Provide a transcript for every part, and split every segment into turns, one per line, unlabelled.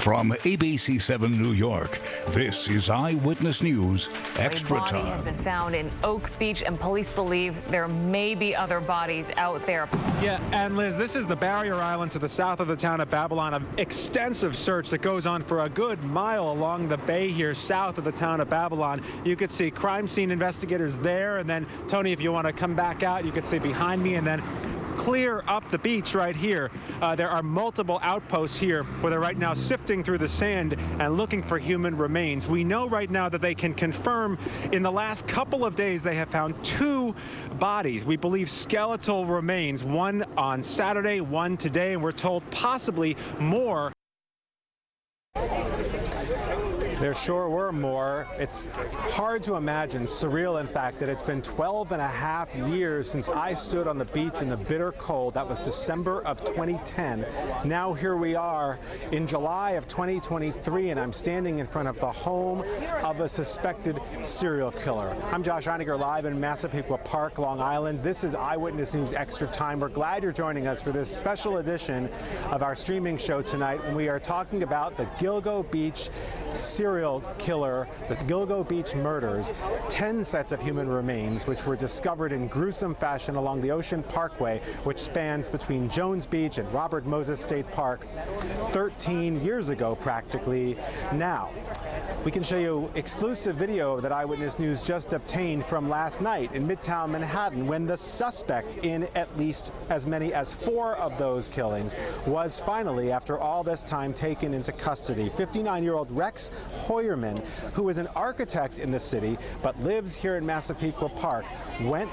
From ABC-7 New York, this is Eyewitness News Extra Time.
A body has been found in Oak Beach, and police believe there may be other bodies out there.
Yeah, and Liz, this is the barrier island to the south of the town of Babylon. An extensive search that goes on for a good mile along the bay here south of the town of Babylon. You could see crime scene investigators there, and then, Tony, if you want to come back out, you could see behind me, and then clear up the beach right here. There are multiple outposts here where they're right now sifting through the sand and looking for human remains. We know right now that they can confirm in the last couple of days they have found 2 bodies. We believe skeletal remains, one on Saturday, one today, and we're told possibly more. There sure were more. It's hard to imagine, surreal in fact, that it's been 12 and a half years since I stood on the beach in the bitter cold. That was December of 2010. Now here we are in July of 2023, and I'm standing in front of the home of a suspected serial killer. I'm Josh Einiger, live in Massapequa Park, Long Island. This is Eyewitness News Extra Time. We're glad you're joining us for this special edition of our streaming show tonight, when we are talking about the Gilgo Beach serial killer, the Gilgo Beach murders. 10 sets of human remains which were discovered in gruesome fashion along the Ocean Parkway, which spans between Jones Beach and Robert Moses State Park 13 years ago practically now. We can show you exclusive video that Eyewitness News just obtained from last night in Midtown Manhattan, when the suspect in at least as many as 4 of those killings was finally, after all this time, taken into custody. 59-year-old Rex Heuermann, who is an architect in the city but lives here in Massapequa Park, went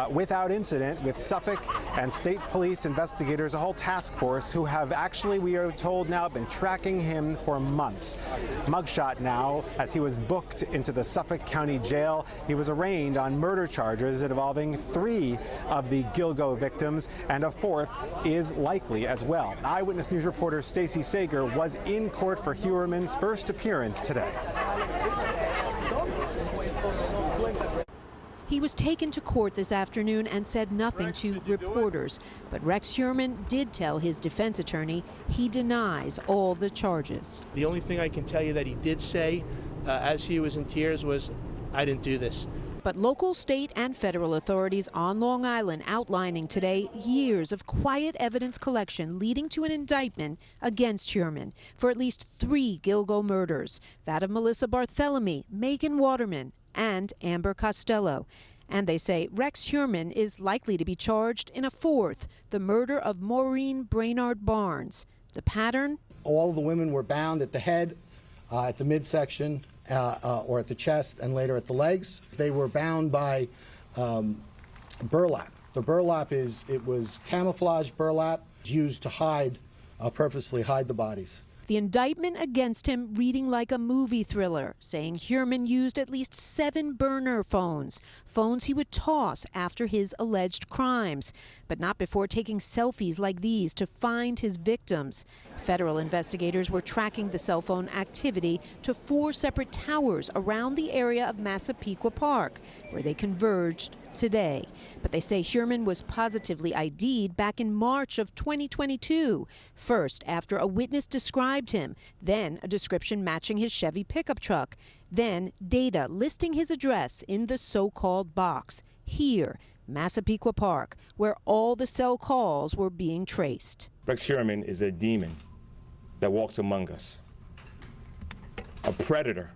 without incident with Suffolk and state police investigators, a whole task force who have actually, we are told now, been tracking him for months. Mugshot now, as he was booked into the Suffolk County Jail. He was arraigned on murder charges involving 3 of the Gilgo victims, and a 4th is likely as well. Eyewitness News reporter Stacey Sager was in court for Heuermann's first appearance today.
He was taken to court this afternoon and said nothing to reporters. But Rex Heuermann did tell his defense attorney he denies all the charges.
The only thing I can tell you that he did say as he was in tears was, "I didn't do this."
But local, state, and federal authorities on Long Island outlining today years of quiet evidence collection leading to an indictment against Sherman for at least 3 Gilgo murders, that of Melissa Barthelemy, Megan Waterman, and Amber Costello. And they say Rex Heuermann is likely to be charged in a 4th, the murder of Maureen Brainard Barnes. The pattern?
All the women were bound at the head, at the midsection, or at the chest, and later at the legs. They were bound by burlap. The burlap was camouflage burlap used to hide, purposely hide the bodies.
The indictment against him reading like a movie thriller, saying Heuermann used at least 7 burner phones he would toss after his alleged crimes, but not before taking selfies like these to find his victims. Federal investigators were tracking the cell phone activity to 4 separate towers around the area of Massapequa Park, where they converged today. But they say Sherman was positively ID'd back in March of 2022. First, after a witness described him, then a description matching his Chevy pickup truck, then data listing his address in the so-called box. Here, Massapequa Park, where all the cell calls were being traced.
Rex Heuermann is a demon that walks among us, a predator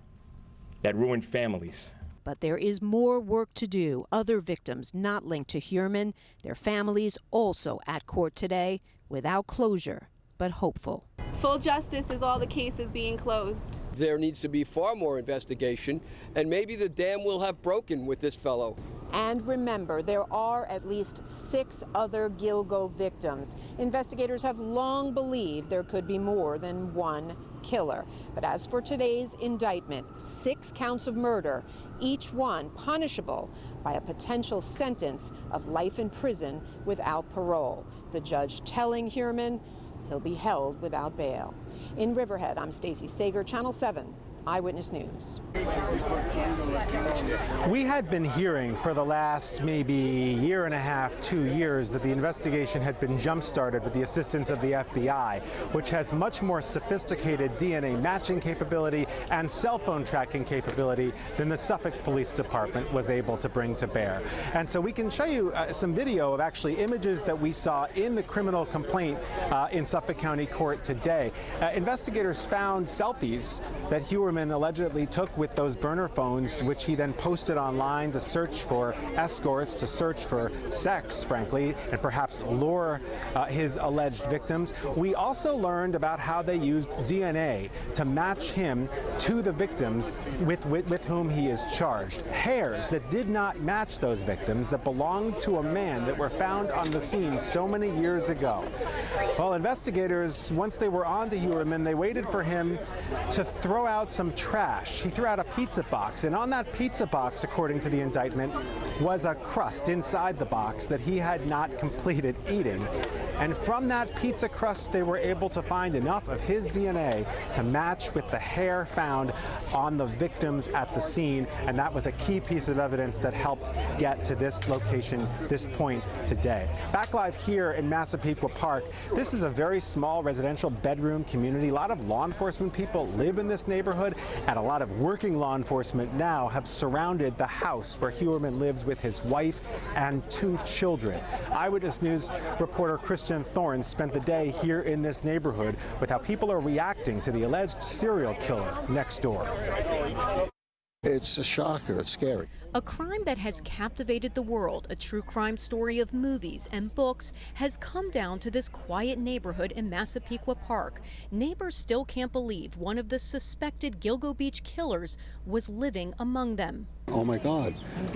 that ruined families.
But there is more work to do. Other victims not linked to Heuermann, their families also at court today, without closure, but hopeful.
Full justice is all the cases being closed.
There needs to be far more investigation, and maybe the dam will have broken with this fellow.
And remember, there are at least 6 other Gilgo victims. Investigators have long believed there could be more than one killer. But as for today's indictment, 6 counts of murder, each one punishable by a potential sentence of life in prison without parole. The judge telling Heuermann he'll be held without bail. In Riverhead, I'm Stacey Sager, Channel 7 Eyewitness News.
We had been hearing for the last maybe year and a half, 2 years, that the investigation had been jump-started with the assistance of the FBI, which has much more sophisticated DNA matching capability and cell phone tracking capability than the Suffolk Police Department was able to bring to bear. And so we can show you some video of actually images that we saw in the criminal complaint in Suffolk County Court today. Investigators found selfies that Heuermann allegedly took with those burner phones, which he then posted online to search for escorts, to search for sex, frankly, and perhaps lure his alleged victims. We also learned about how they used DNA to match him to the victims with whom he is charged. Hairs that did not match those victims that belonged to a man that were found on the scene so many years ago. Well, investigators, once they were on to Heuermann, they waited for him to throw out some trash. He threw out a pizza box, and on that pizza box, according to the indictment, was a crust inside the box that he had not completed eating. And from that pizza crust, they were able to find enough of his DNA to match with the hair found on the victims at the scene, and that was a key piece of evidence that helped get to this location, this point today. Back live here in Massapequa Park, this is a very small residential bedroom community. A lot of law enforcement people live in this neighborhood, and a lot of working law enforcement now have surrounded the house where Heuermann lives with his wife and 2 children. Eyewitness News reporter Christian Thorne spent the day here in this neighborhood with how people are reacting to the alleged serial killer next door.
It's a shocker. It's scary.
A crime that has captivated the world, a true crime story of movies and books, has come down to this quiet neighborhood in Massapequa Park. Neighbors still can't believe one of the suspected Gilgo Beach killers was living among them.
Oh my God,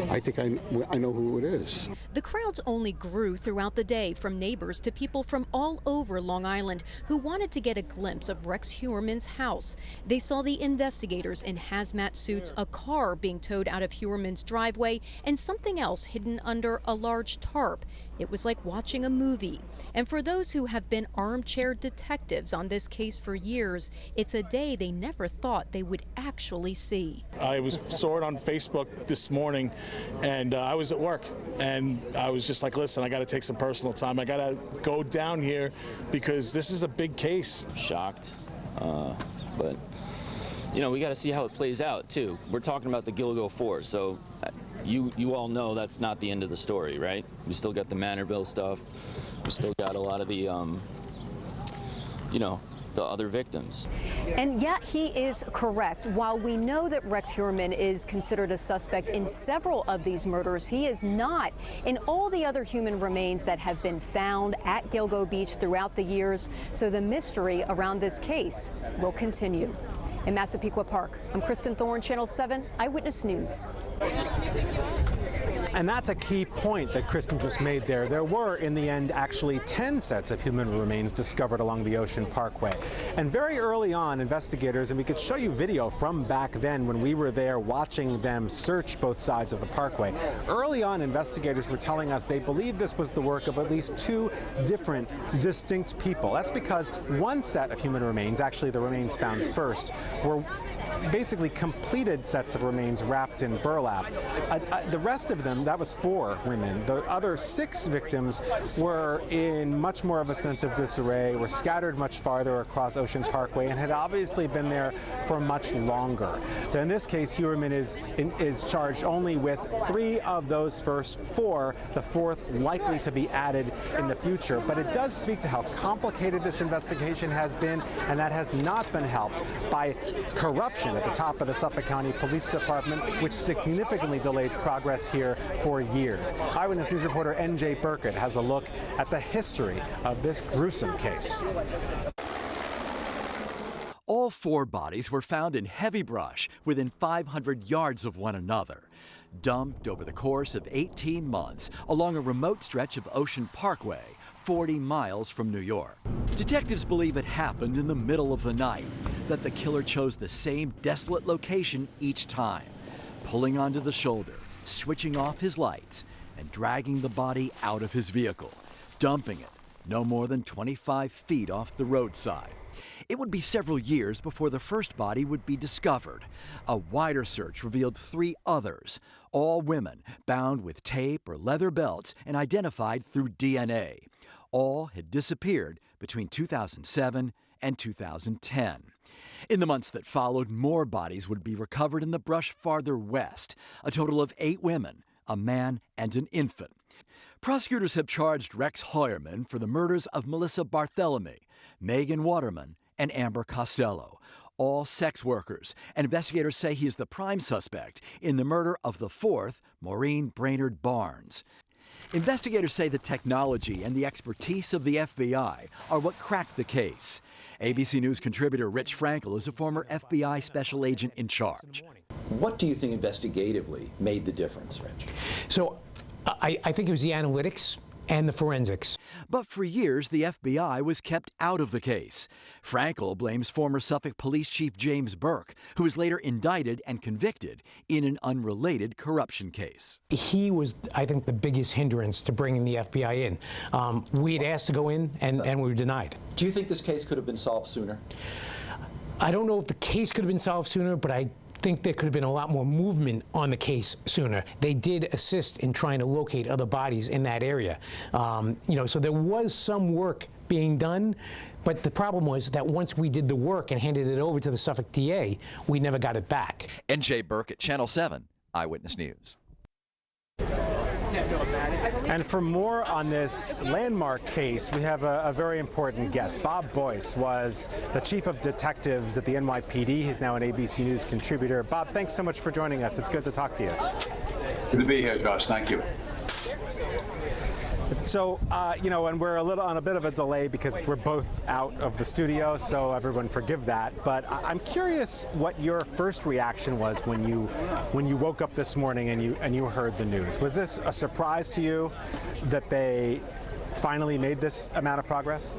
I think I know who it is.
The crowds only grew throughout the day, from neighbors to people from all over Long Island who wanted to get a glimpse of Rex Heuermann's house. They saw the investigators in hazmat suits, a car being towed out of Heuermann's driveway, and something else hidden under a large tarp. It was like watching a movie. And for those who have been armchair detectives on this case for years, it's a day they never thought they would actually see.
I saw it on Facebook this morning, and I was at work, and I was just like, listen, I got to take some personal time. I got to go down here because this is a big case.
Shocked, but you know, we got to see how it plays out too. We're talking about the Gilgo 4, so you all know that's not the end of the story, right? We still got the Manorville stuff. We still got a lot of the, you know, the other victims.
And yet he is correct. While we know that Rex Heuermann is considered a suspect in several of these murders, he is not in all the other human remains that have been found at Gilgo Beach throughout the years. So the mystery around this case will continue. In Massapequa Park, I'm Kristen Thorne, Channel 7 Eyewitness News.
And that's a key point that Kristen just made there. There were, in the end, actually 10 sets of human remains discovered along the Ocean Parkway. And very early on, investigators, and we could show you video from back then when we were there watching them search both sides of the parkway. Early on, investigators were telling us they believed this was the work of at least 2 different, distinct people. That's because one set of human remains, actually the remains found first, were basically completed sets of remains wrapped in burlap. The rest of them, that was 4 women. The other 6 victims were in much more of a sense of disarray, were scattered much farther across Ocean Parkway, and had obviously been there for much longer. So in this case, Heuermann is charged only with 3 of those first 4, the 4th likely to be added in the future. But it does speak to how complicated this investigation has been, and that has not been helped by corruption at the top of the Suffolk County Police Department, which significantly delayed progress here for years. Eyewitness News reporter N.J. Burkett has a look at the history of this gruesome case.
All 4 bodies were found in heavy brush within 500 yards of one another, dumped over the course of 18 months along a remote stretch of Ocean Parkway, 40 miles from New York. Detectives believe it happened in the middle of the night, that the killer chose the same desolate location each time, pulling onto the shoulder, switching off his lights, and dragging the body out of his vehicle, dumping it no more than 25 feet off the roadside. It would be several years before the first body would be discovered. A wider search revealed 3 others, all women, bound with tape or leather belts and identified through DNA. All had disappeared between 2007 and 2010. In the months that followed, more bodies would be recovered in the brush farther west, a total of 8 women, a man and an infant. Prosecutors have charged Rex Heuermann for the murders of Melissa Barthelemy, Megan Waterman, and Amber Costello, all sex workers, and investigators say he is the prime suspect in the murder of the 4th, Maureen Brainerd Barnes. Investigators say the technology and the expertise of the FBI are what cracked the case. ABC News contributor Rich Frankel is a former FBI special agent in charge.
What do you think investigatively made the difference, Rich?
So I think it was the analytics and the forensics.
But for years, the FBI was kept out of the case. Frankel blames former Suffolk Police Chief James Burke, who was later indicted and convicted in an unrelated corruption case.
He was, I think, the biggest hindrance to bringing the FBI in. We had asked to go in, and we were denied.
Do you think this case could have been solved sooner?
I don't know if the case could have been solved sooner, but I think there could have been a lot more movement on the case sooner. They did assist in trying to locate other bodies in that area. So there was some work being done, but the problem was that once we did the work and handed it over to the Suffolk DA, we never got it back.
N.J. Burke at Channel 7, Eyewitness News.
And for more on this landmark case, we have a very important guest. Bob Boyce was the chief of detectives at the NYPD. He's now an ABC News contributor. Bob, thanks so much for joining us. It's good to talk to you.
Good to be here, Josh. Thank you.
So, and we're on a bit of a delay because we're both out of the studio, so everyone forgive that. But I'm curious what your first reaction was when you woke up this morning and you heard the news. Was this a surprise to you that they finally made this amount of progress?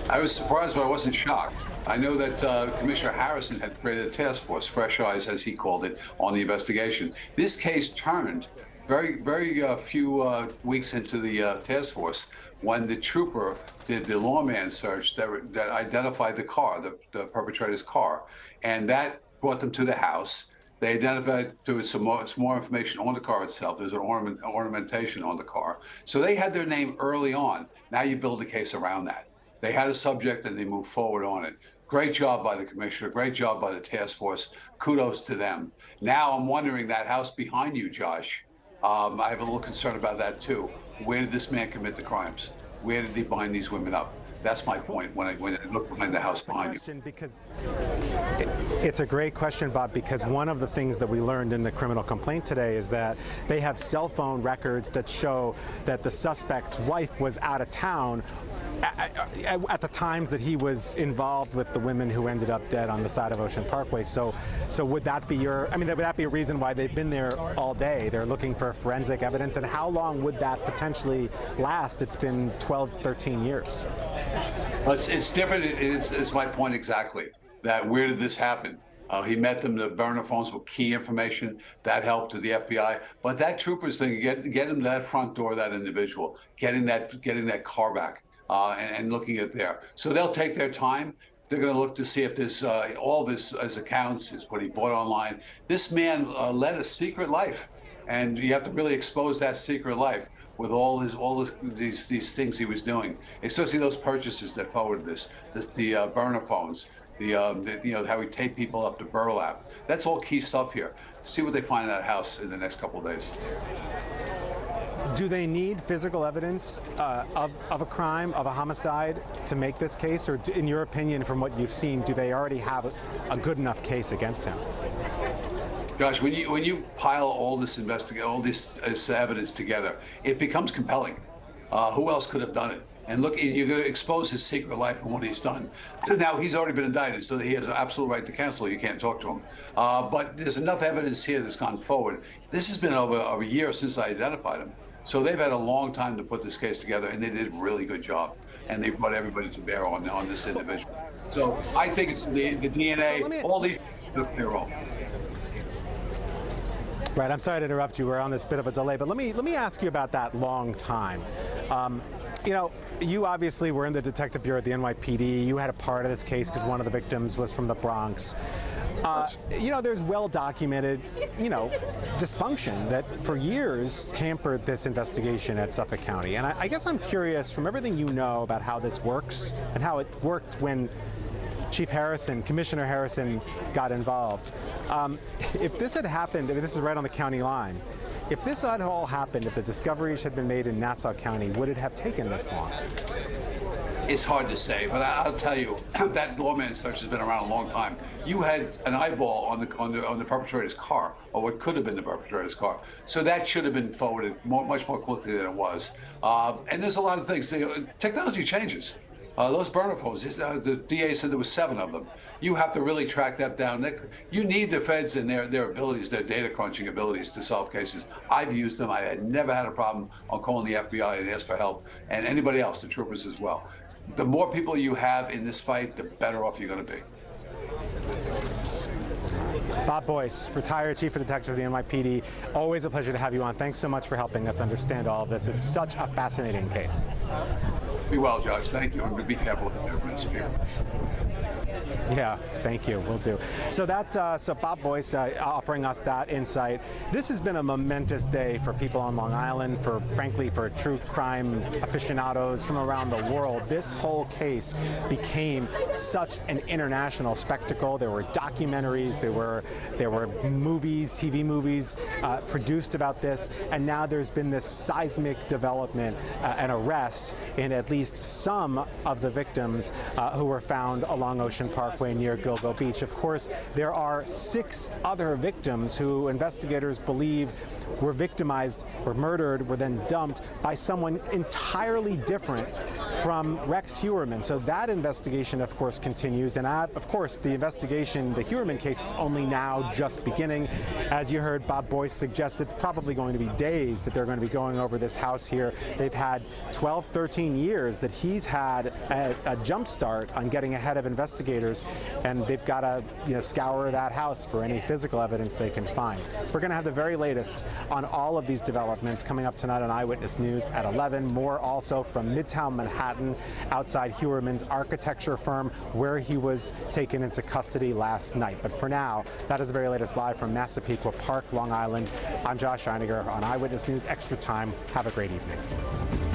I was surprised, but I wasn't shocked. I know that Commissioner Harrison had created a task force, fresh eyes, as he called it, on the investigation. This case turned very few weeks into the task force when the trooper did the lawman search that identified the car, the perpetrator's car, and that brought them to the house. They identified some more information on the car itself. There's an ornamentation on the car. So they had their name early on. Now you build a case around that. They had a subject and they moved forward on it. Great job by the commissioner. Great job by the task force. Kudos to them. Now I'm wondering, that house behind you, Josh, I have a little concern about that too. Where did this man commit the crimes? Where did he bind these women up? That's my point when I look behind the house behind you.
Because it's a great question, Bob, because one of the things that we learned in the criminal complaint today is that they have cell phone records that show that the suspect's wife was out of town at the times that he was involved with the women who ended up dead on the side of Ocean Parkway. So would that be would that be a reason why they've been there all day? They're looking for forensic evidence, and how long would that potentially last? It's been 12, 13 years.
It's different. It's my point exactly. That where did this happen? He met them. The burner phones were key information that helped to the FBI. But that trooper's thing, get him to that front door, that individual, getting that car back. And looking at there. So they'll take their time. They're going to look to see if there's all of his accounts, what he bought online. This man led a secret life, and you have to really expose that secret life with all these things he was doing, especially those purchases that forwarded this, the burner phones, how he taped people up to burlap. That's all key stuff here. See what they find in that house in the next couple of days.
Do they need physical evidence of a crime, of a homicide, to make this case? Or in your opinion, from what you've seen, do they already have a good enough case against him?
Josh, when you pile all this evidence together, it becomes compelling. Who else could have done it? And look, you're going to expose his secret life and what he's done. Now, he's already been indicted, so he has an absolute right to cancel. You can't talk to him. But there's enough evidence here that's gone forward. This has been over a year since I identified him. So they've had a long time to put this case together, and they did a really good job. And they brought everybody to bear on this individual. So I think it's the DNA, all these took their role.
Right, I'm sorry to interrupt you. We're on this bit of a delay, but let me ask you about that long time. You know, you obviously were in the Detective Bureau at the NYPD. You had a part of this case because one of the victims was from the Bronx. You know, there's well-documented, you know, dysfunction that for years hampered this investigation at Suffolk County. And I guess I'm curious, from everything you know about how this works and how it worked when Chief Harrison, Commissioner Harrison, got involved. If this had happened, I mean, this is right on the county line, if this had all happened, if the discoveries had been made in Nassau County, would it have taken this long?
It's hard to say, but I'll tell you, that lawman search has been around a long time. You had an eyeball on the perpetrator's car, or what could have been the perpetrator's car. So that should have been forwarded much more quickly than it was. And there's a lot of things. Technology changes. Those burner phones, the DA said there was 7 of them. You have to really track that down. You need the feds and their abilities, their data crunching abilities to solve cases. I've used them. I had never had a problem on calling the FBI and ask for help, and anybody else, the troopers as well. The more people you have in this fight, the better off you're going to be.
Bob Boyce, retired Chief of Detectives of the NYPD. Always a pleasure to have you on. Thanks so much for helping us understand all of this. It's such a fascinating case.
Be well, Judge. Thank you. And be careful with the people.
Yeah, thank you. Will do. So so Bob Boyce offering us that insight. This has been a momentous day for people on Long Island, frankly, for true crime aficionados from around the world. This whole case became such an international spectacle. There were documentaries, there were movies, TV movies produced about this, and now there's been this seismic development and arrest in at least some of the victims who were found along Ocean Parkway near Gilgo Beach. Of course, there are 6 other victims who investigators believe were victimized, were murdered, were then dumped by someone entirely different from Rex Heuermann. So that investigation, of course, continues. And of course, the investigation, the Heuermann case, is only now just beginning. As you heard Bob Boyce suggest, it's probably going to be days that they're going to be going over this house here. They've had 12, 13 years that he's had a jump start on getting ahead of investigators, and they've got to scour that house for any physical evidence they can find. We're going to have the very latest on all of these developments coming up tonight on Eyewitness News at 11. More also from Midtown Manhattan, outside Heuermann's architecture firm, where he was taken into custody last night. But for now, that is the very latest live from Massapequa Park, Long Island. I'm Josh Einiger on Eyewitness News Extra Time. Have a great evening.